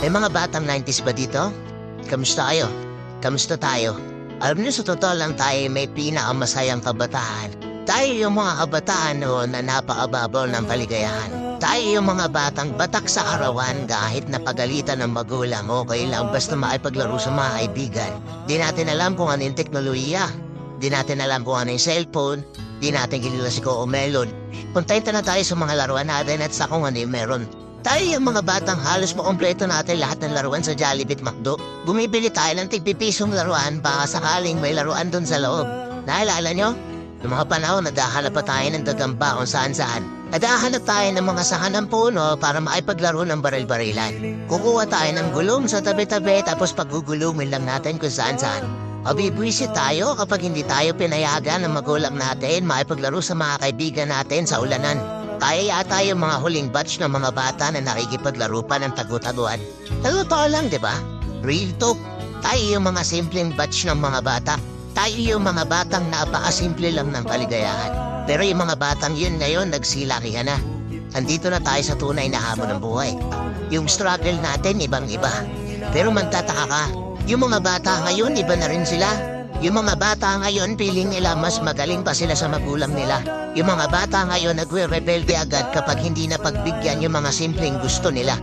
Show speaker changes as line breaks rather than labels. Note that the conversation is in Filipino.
May mga batang 90s ba dito? Kamusta kayo? Kamusta tayo? Alam niyo sa totoo lang tayo may pinakamasayang kabataan. Tayo yung mga kabataan noon na napakababaw ng kaligayahan. Tayo yung mga batang batak sa arawan kahit napagalitan ng magulang okay lang basta maipaglaro sa mga kaibigan. Di natin alam kung ano yung teknolohiya. Di natin alam kung ano yung cellphone. Di natin kilala si Coco Melon. Kontento na tayo sa mga laruan natin at sa kung ano yung meron. Tayo yung mga batang halos makompleto natin lahat ng laruan sa Jollibee at McDo. Bumibili tayo ng tig-pipisong laruan baka sakaling may laruan doon sa loob. Naalala nyo? Noong mga panahon, nadahanap pa tayo ng gagamba kung saan-saan. Nadahanap tayo ng mga sahan ng puno para maipaglaro ng baril-barilan. Kukuha tayo ng gulong sa tabi-tabi tapos pagugulumin lang natin kung saan-saan. Mabibwisit tayo kapag hindi tayo pinayagan ng magulang natin maipaglaro sa mga kaibigan natin sa ulanan. Tayo yata yung mga huling batch ng mga bata na nakikipaglaro pa ng tagu-taguan. Totoo lang, di ba? Real talk. Tayo yung mga simpleng batch ng mga bata. Tayo yung mga batang napakasimple lang ng kaligayahan. Pero yung mga batang yun ngayon nagsilakihan na. Nandito na tayo sa tunay na hamon ng buhay. Yung struggle natin ibang-iba. Pero magtataka ka, yung mga bata ngayon iba na rin sila. Yung mga bata ngayon feeling nila mas magaling pa sila sa magulang nila. Yung mga bata ngayon nagre-rebelde agad kapag hindi na pagbigyan yung mga simpleng gusto nila.